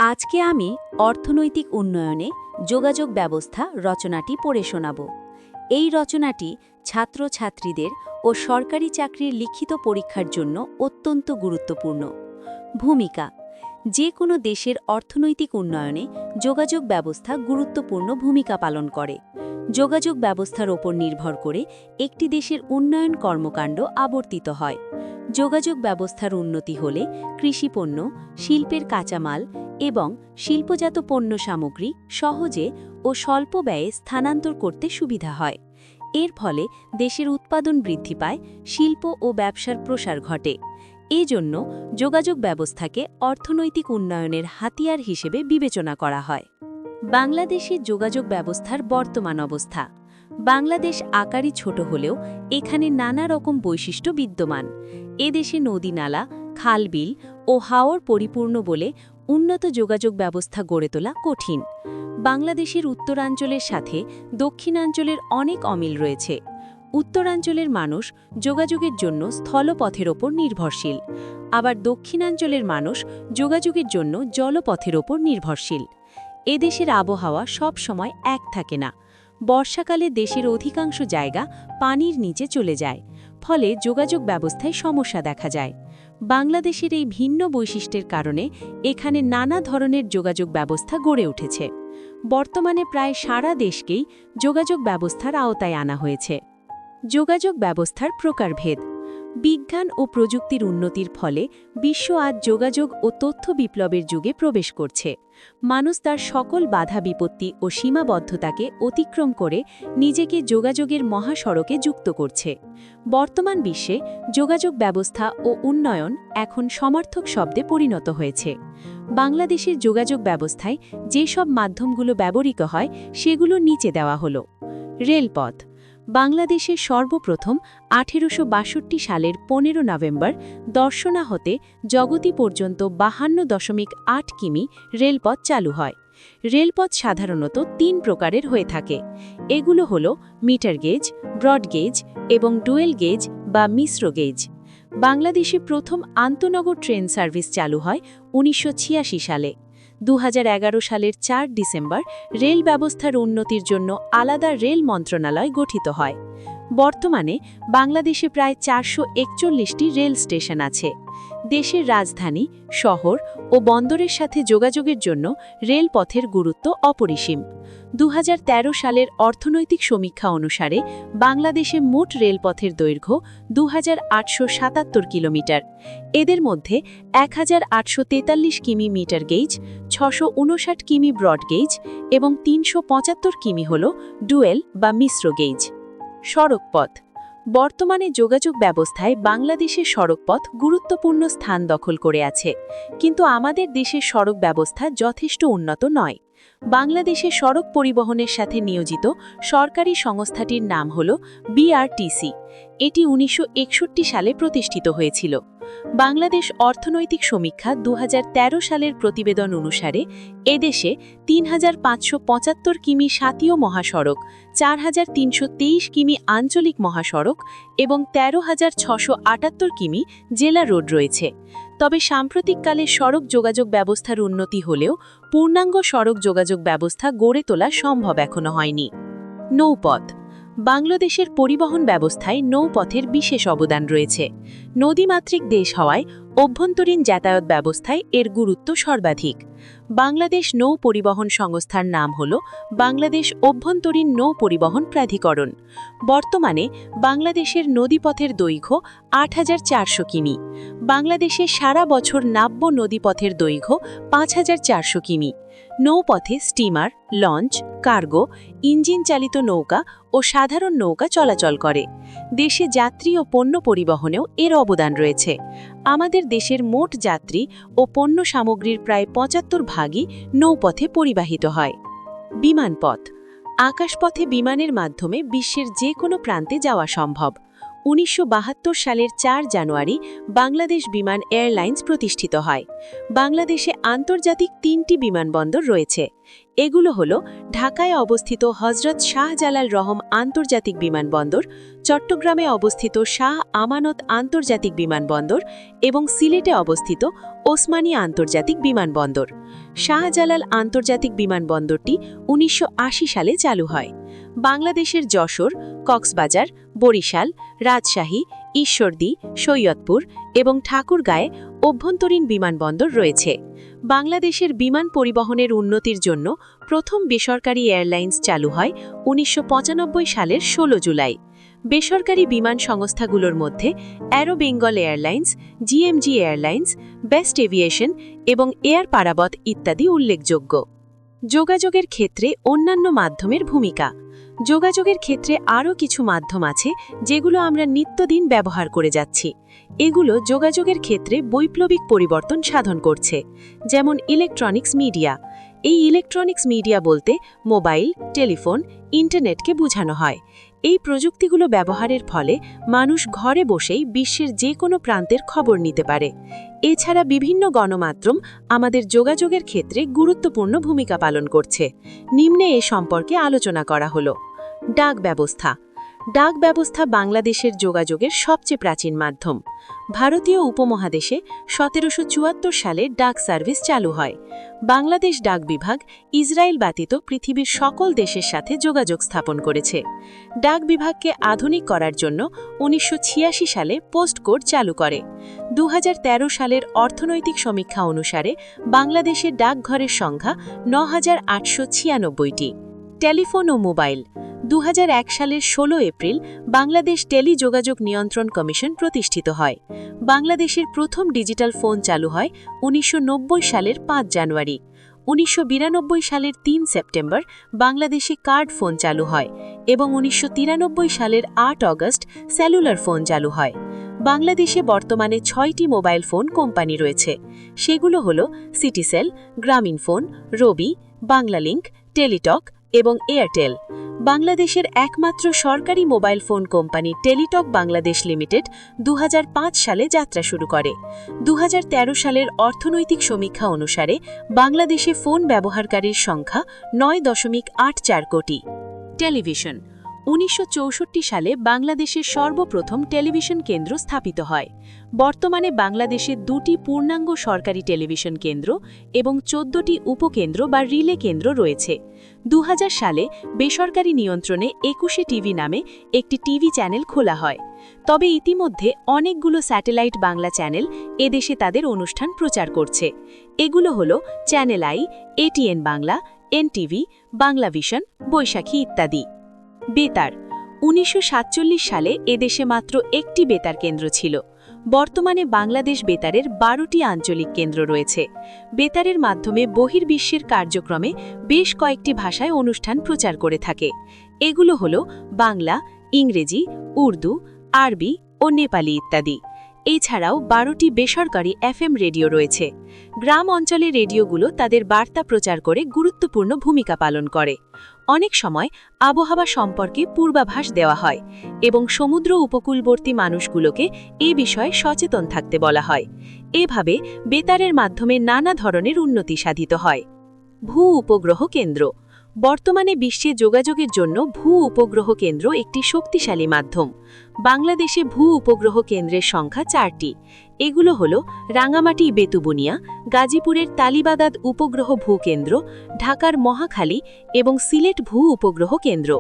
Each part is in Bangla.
আজকে আমি অর্থনৈতিক উন্নয়নে যোগাযোগ ব্যবস্থা রচনাটি পড়ে শোনাব। এই রচনাটি ছাত্রছাত্রীদের ও সরকারি চাকরির লিখিত পরীক্ষার জন্য অত্যন্ত গুরুত্বপূর্ণ। ভূমিকা: যে কোনো দেশের অর্থনৈতিক উন্নয়নে যোগাযোগ ব্যবস্থা গুরুত্বপূর্ণ ভূমিকা পালন করে। যোগাযোগ ব্যবস্থার ওপর নির্ভর করে একটি দেশের উন্নয়ন কর্মকাণ্ড আবর্তিত হয়। যোগাযোগ ব্যবস্থার উন্নতি হলে কৃষিপণ্য, শিল্পের কাঁচামাল এবং শিল্পজাত পণ্য সামগ্রী সহজে ও স্বল্প ব্যয়ে স্থানান্তর করতে সুবিধা হয়। এর ফলে দেশের উৎপাদন বৃদ্ধি পায়, শিল্প ও ব্যবসার প্রসার ঘটে। এজন্য যোগাযোগ ব্যবস্থাকে অর্থনৈতিক উন্নয়নের হাতিয়ার হিসেবে বিবেচনা করা হয়। বাংলাদেশের যোগাযোগ ব্যবস্থার বর্তমান অবস্থা: বাংলাদেশ আকারে ছোট হলেও এখানে নানা রকম বৈশিষ্ট্য বিদ্যমান। এদেশে নদী-নালা, খাল-বিল ও হাওর পরিপূর্ণ বলে উন্নত যোগাযোগ ব্যবস্থা গড়ে তোলা কঠিন। বাংলাদেশের উত্তরাঞ্চলের সাথে দক্ষিণাঞ্চলের অনেক অমিল রয়েছে। উত্তরাঞ্চলের মানুষ যোগাযোগের জন্য স্থলপথের ওপর নির্ভরশীল, আবার দক্ষিণাঞ্চলের মানুষ যোগাযোগের জন্য জলপথের ওপর নির্ভরশীল। এদেশের আবহাওয়া সব সময় এক থাকে না। বর্ষাকালে দেশের অধিকাংশ জায়গা পানির নিচে চলে যায়, ফলে যোগাযোগ ব্যবস্থায় সমস্যা দেখা যায়। বাংলাদেশের এই ভিন্ন বৈশিষ্ট্যের কারণে এখানে নানা ধরনের যোগাযোগ ব্যবস্থা গড়ে উঠেছে। বর্তমানে প্রায় সারা দেশকেই যোগাযোগ ব্যবস্থার আওতায় আনা হয়েছে। যোগাযোগ ব্যবস্থার প্রকারভেদ: বিজ্ঞান ও প্রযুক্তির উন্নতির ফলে বিশ্ব আজ যোগাযোগ ও তথ্য বিপ্লবের যুগে প্রবেশ করছে। মানুষ তার সকল বাধা বিপত্তি ও সীমাবদ্ধতাকে অতিক্রম করে নিজেকে যোগাযোগের মহাসড়কে যুক্ত করছে। বর্তমান বিশ্বে যোগাযোগ ব্যবস্থা ও উন্নয়ন এখন সমার্থক শব্দে পরিণত হয়েছে। বাংলাদেশের যোগাযোগ ব্যবস্থায় যেসব মাধ্যমগুলো ব্যবহৃত হয় সেগুলো নিচে দেওয়া হলো। রেলপথ: বাংলাদেশের সর্বপ্রথম 1862 সালের 15 নভেম্বর দর্শনা হতে জগতি পর্যন্ত 52.8 কিমি রেলপথ চালু হয়। রেলপথ সাধারণত 3 প্রকারের হয়ে থাকে। এগুলো হলো মিটার গেজ, ব্রড গেজ এবং ডুয়েল গেজ বা মিশ্র গেজ। বাংলাদেশে প্রথম আন্তনগর ট্রেন সার্ভিস চালু হয় 1986 সালে। 2011 সালের 4 ডিসেম্বর রেল ব্যবস্থার উন্নতির জন্য আলাদা রেল মন্ত্রণালয় গঠিত হয়। বর্তমানে বাংলাদেশে প্রায় 441টি রেল স্টেশন আছে। দেশের রাজধানী, শহর ও বন্দরের সাথে যোগাযোগের জন্য রেলপথের গুরুত্ব অপরিসীম। 2013 সালের অর্থনৈতিক সমীক্ষা অনুসারে বাংলাদেশে মোট রেলপথের দৈর্ঘ্য 2877 কিলোমিটার। এদের মধ্যে 1843 কিমি মিটার গেজ, 659 কিমি ব্রড গেজ এবং 375 কিমি হল ডুয়েল বা মিশ্র গেজ। সড়কপথ: বর্তমানে যোগাযোগ ব্যবস্থায় বাংলাদেশের সড়কপথ গুরুত্বপূর্ণ স্থান দখল করে আছে, কিন্তু আমাদের দেশের সড়ক ব্যবস্থা যথেষ্ট উন্নত নয়। বাংলাদেশে সড়ক পরিবহনের সাথে নিয়োজিত সরকারি সংস্থাটির নাম হল বিআরটিসি। এটি 1961 সালে প্রতিষ্ঠিত হয়েছিল। বাংলাদেশ অর্থনৈতিক সমীক্ষা 2013 সালের প্রতিবেদন অনুসারে এদেশে 3575 কিমি সাতীয় মহাসড়ক, 4323 কিমি আঞ্চলিক মহাসড়ক এবং 13678 কিমি জেলা রোড রয়েছে। তবে সাম্প্রতিককালে সড়ক যোগাযোগ ব্যবস্থার উন্নতি হলেও পূর্ণাঙ্গ সড়ক যোগাযোগ ব্যবস্থা গড়ে তোলা সম্ভব এখনো হয়নি। নৌপথ: বাংলাদেশের পরিবহন ব্যবস্থায় নৌপথের বিশেষ অবদান রয়েছে। নদীমাতৃক দেশ হওয়ায় অভ্যন্তরীণ যাতায়াত ব্যবস্থায় এর গুরুত্ব সর্বাধিক। বাংলাদেশ নৌ পরিবহন সংস্থার নাম হল বাংলাদেশ অভ্যন্তরীণ নৌ পরিবহন প্রাধিকরণ। বর্তমানে বাংলাদেশের নদীপথের দৈর্ঘ্য 8400 কিমি। বাংলাদেশে সারা বছর নাব্য নদীপথের দৈর্ঘ্য 5400 কিমি। নৌপথে স্টিমার, লঞ্চ, কার্গো, ইঞ্জিন চালিত নৌকা ও সাধারণ নৌকা চলাচল করে। দেশে যাত্রী ও পণ্য পরিবহনেও এর অবদান রয়েছে। আমাদের দেশের মোট যাত্রী ও পণ্য সামগ্রীর প্রায় 75 ভাগই নৌপথে পরিবাহিত হয়। বিমানপথ: আকাশপথে বিমানের মাধ্যমে বিশ্বের যে কোনো প্রান্তে যাওয়া সম্ভব। 1972 সালের 4 জানুয়ারি বাংলাদেশ বিমান এয়ারলাইন্স প্রতিষ্ঠিত হয়। বাংলাদেশে আন্তর্জাতিক 3টি বিমানবন্দর রয়েছে। এগুলো হলো ঢাকায় অবস্থিত হজরত শাহজালাল রহম আন্তর্জাতিক বিমানবন্দর, চট্টগ্রামে অবস্থিত শাহ আমানত আন্তর্জাতিক বিমানবন্দর এবং সিলেটে অবস্থিত ওসমানী আন্তর্জাতিক বিমানবন্দর। শাহজালাল আন্তর্জাতিক বিমানবন্দরটি ১৯৮০ সালে চালু হয়। বাংলাদেশের যশোর, কক্সবাজার, বরিশাল, রাজশাহী, ঈশ্বরদী, সৈয়দপুর এবং ঠাকুরগাঁয়ে অভ্যন্তরীণ বিমানবন্দর রয়েছে। বাংলাদেশের বিমান পরিবহনের উন্নতির জন্য প্রথম বেসরকারি এয়ারলাইন্স চালু হয় ১৯৯৫ সালের ১৬ জুলাই। বেসরকারি বিমান সংস্থাগুলোর মধ্যে arrow Bengal airlines, GMG airlines, best aviation এবং এয়ার পারাবত ইত্যাদি উল্লেখযোগ্য। যোগাযোগের ক্ষেত্রে অন্যান্য মাধ্যমের ভূমিকা। যোগাযোগের ক্ষেত্রে আরও কিছু মাধ্যম আছে যেগুলো আমরা নিত্যদিন ব্যবহার করে যাচ্ছি। এগুলো যোগাযোগের ক্ষেত্রে বৈপ্লবিক পরিবর্তন সাধন করছে, যেমন ইলেকট্রনিক্স মিডিয়া। এই ইলেকট্রনিক্স মিডিয়া বলতে মোবাইল, টেলিফোন, ইন্টারনেটকে বোঝানো হয়। এই প্রযুক্তিগুলো ব্যবহারের ফলে মানুষ ঘরে বসেই বিশ্বের যে কোনো প্রান্তের খবর নিতে পারে। এছাড়া বিভিন্ন গণমাধ্যম আমাদের যোগাযোগের ক্ষেত্রে গুরুত্বপূর্ণ ভূমিকা পালন করছে। নিম্নে এ সম্পর্কে আলোচনা করা হলো। ডাক ব্যবস্থা। ডাক ব্যবস্থা বাংলাদেশের যোগাযোগের সবচেয়ে প্রাচীন মাধ্যম। ভারতীয় উপমহাদেশে ১৭৭৪ সালে ডাক সার্ভিস চালু হয়। বাংলাদেশ ডাক বিভাগ ইসরায়েল ব্যতীত পৃথিবীর সকল দেশের সাথে যোগাযোগ স্থাপন করেছে। ডাক বিভাগকে আধুনিক করার জন্য ১৯৮৬ সালে পোস্ট কোড চালু করে। ২০১৩ সালের অর্থনৈতিক সমীক্ষা অনুসারে বাংলাদেশের ডাকঘরের সংখ্যা ৯,৮৯৬টি। টেলিফোন ও মোবাইল। ২০০১ সালের ১৬ এপ্রিল বাংলাদেশ টেলিযোগাযোগ নিয়ন্ত্রণ কমিশন প্রতিষ্ঠিত হয়। বাংলাদেশের প্রথম ডিজিটাল ফোন চালু হয় ১৯৯০ সালের ৫ জানুয়ারি। ১৯৯২ সালের ৩ সেপ্টেম্বর বাংলাদেশে কার্ড ফোন চালু হয় এবং ১৯৯৩ সালের ৮ অগস্ট সেলুলার ফোন চালু হয়। বাংলাদেশে বর্তমানে ৬টি মোবাইল ফোন কোম্পানি রয়েছে। সেগুলো হলো সিটিসেল, গ্রামীণফোন, রবি, বাংলালিংক, টেলিটক এবং এয়ারটেল। বাংলাদেশের একমাত্র সরকারি mobile phone company Teletalk Bangladesh limited ২০০৫ সালে যাত্রা শুরু করে। ২০১৩ সালের অর্থনৈতিক সমীক্ষা অনুসারে বাংলাদেশে ফোন ব্যবহারকারীর সংখ্যা ৯.৮৪ কোটি। টেলিভিশন। ১৯৬৪ সালে বাংলাদেশের সর্বপ্রথম টেলিভিশন কেন্দ্র স্থাপিত হয়। বর্তমানে বাংলাদেশে ২টি পূর্ণাঙ্গ সরকারি টেলিভিশন কেন্দ্র এবং ১৪টি উপকেন্দ্র বা রিলে কেন্দ্র রয়েছে। ২০০০ সালে বেসরকারি নিয়ন্ত্রণে ২১ টিভি নামে একটি টিভি চ্যানেল খোলা হয়। তবে ইতিমধ্যে অনেকগুলো স্যাটেলাইট বাংলা চ্যানেল এদেশে তাদের অনুষ্ঠান প্রচার করছে। এগুলো হলো চ্যানেল আই, এটিএন বাংলা, এনটিভি, বাংলাভিশন, বৈশাখী ইত্যাদি। বেতার। ১৯৪৭ সালে এদেশে মাত্র একটি বেতার কেন্দ্র ছিল। বর্তমানে বাংলাদেশ বেতারের ১২টি আঞ্চলিক কেন্দ্র রয়েছে। বেতারের মাধ্যমে বহির্বিশ্বের কার্যক্রমে বেশ কয়েকটি ভাষায় অনুষ্ঠান প্রচার করে থাকে। এগুলো হলো বাংলা, ইংরেজি, উর্দু, আরবি ও নেপালি ইত্যাদি। এছাড়াও ১২টি বেসরকারি এফএম রেডিও রয়েছে। গ্রাম অঞ্চলের রেডিওগুলো তাদের বার্তা প্রচার করে গুরুত্বপূর্ণ ভূমিকা পালন করে। অনেক সময় আবহাওয়া সম্পর্কে পূর্বাভাস দেওয়া হয় এবং সমুদ্র উপকূলবর্তী মানুষগুলোকে এ বিষয়ে সচেতন থাকতে বলা হয়। এভাবে বেতারের মাধ্যমে নানা ধরনের উন্নতি সাধিত হয়। ভূ উপগ্রহ কেন্দ্র। বর্তমানে বিশ্বে যোগাযোগের জন্য ভূ উপগ্রহ কেন্দ্র একটি শক্তিশালী মাধ্যম। বাংলাদেশে ভূ উপগ্রহ কেন্দ্রের সংখ্যা 4টি। এগুলো হলো রাঙামাটি বেতুবুনিয়া, গাজীপুরের তালিবাদাদ উপগ্রহ ভূকেন্দ্র, ঢাকার মহাখালী এবং সিলেট ভূ উপগ্রহ কেন্দ্র।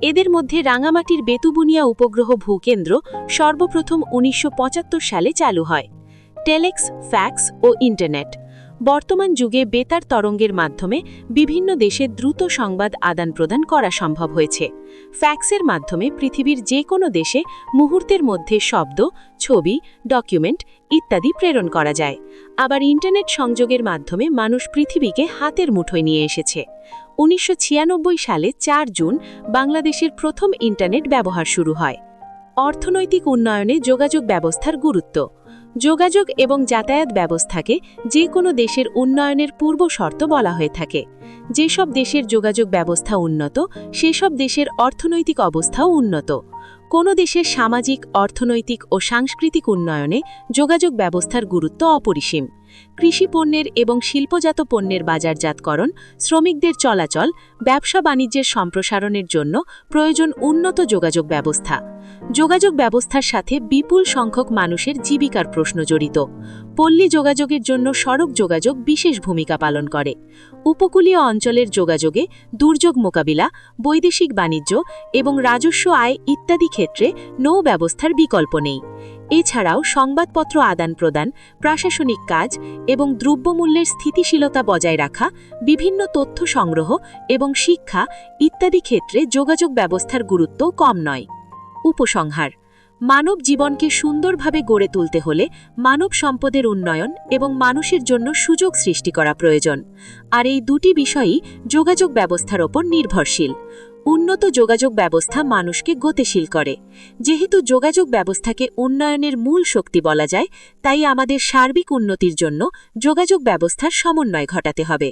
এদের মধ্যে রাঙামাটির বেতুবুনিয়া উপগ্রহ ভূকেন্দ্র সর্বপ্রথম ১৯৭৫ সালে চালু হয়। টেলেক্স, ফ্যাক্স ও ইন্টারনেট। বর্তমান যুগে বেতার তরঙ্গের মাধ্যমে বিভিন্ন দেশে দ্রুত সংবাদ আদান-প্রদান করা সম্ভব হয়েছে। ফ্যাক্সের মাধ্যমে পৃথিবীর যে কোনো দেশে মুহূর্তের মধ্যে শব্দ, ছবি, ডকুমেন্ট ইত্যাদি প্রেরণ করা যায়। আবার ইন্টারনেট সংযোগের মাধ্যমে মানুষ পৃথিবীকে হাতের মুঠোয় নিয়ে এসেছে। ১৯৯৬ সালে ৪ জুন বাংলাদেশের প্রথম ইন্টারনেট ব্যবহার শুরু হয়। অর্থনৈতিক উন্নয়নে যোগাযোগ ব্যবস্থার গুরুত্ব। যোগাযোগ এবং যাতায়াত ব্যবস্থাকে যে কোনো দেশের উন্নয়নের পূর্ব শর্ত বলা হয়ে থাকে। যেসব দেশের যোগাযোগ ব্যবস্থা উন্নত, সেসব দেশের অর্থনৈতিক অবস্থাও উন্নত। কোনো দেশের সামাজিক, অর্থনৈতিক ও সাংস্কৃতিক উন্নয়নে যোগাযোগ ব্যবস্থার গুরুত্ব অপরিসীম। কৃষি পণ্যের এবং শিল্পজাত পণ্যের বাজারজাতকরণ, শ্রমিকদের চলাচল, ব্যবসা বাণিজ্যের সম্প্রসারণের জন্য প্রয়োজন উন্নত যোগাযোগ ব্যবস্থা। যোগাযোগ ব্যবস্থার সাথে বিপুল সংখ্যক মানুষের জীবিকার প্রশ্ন জড়িত। পল্লী যোগাযোগের জন্য সড়ক যোগাযোগ বিশেষ ভূমিকা পালন করে। উপকূলীয় অঞ্চলের যোগাযোগে দুর্যোগ মোকাবিলা, বৈদেশিক বাণিজ্য এবং রাজস্ব আয় ইত্যাদি ক্ষেত্রে নৌ ব্যবস্থার বিকল্প নেই। এছাড়াও সংবাদপত্র আদান-প্রদান, প্রশাসনিক কাজ এবং দ্রব্যমূল্যের স্থিতিশীলতা বজায় রাখা, বিভিন্ন তথ্য সংগ্রহ এবং শিক্ষা ইত্যাদি ক্ষেত্রে যোগাযোগ ব্যবস্থার গুরুত্ব কম নয়। উপসংহার: মানব জীবনকে সুন্দরভাবে গড়ে তুলতে হলে মানব সম্পদের উন্নয়ন এবং মানুষের জন্য সুযোগ সৃষ্টি করা প্রয়োজন। আর এই দুটি বিষয়ই যোগাযোগ ব্যবস্থার ওপর নির্ভরশীল। উন্নত যোগাযোগ ব্যবস্থা মানুষকে গতিশীল করে। যেহেতু যোগাযোগ ব্যবস্থাকে উন্নয়নের মূল শক্তি বলা যায়, তাই আমাদের সার্বিক উন্নতির জন্য যোগাযোগ ব্যবস্থার সমন্বয় ঘটাতে হবে।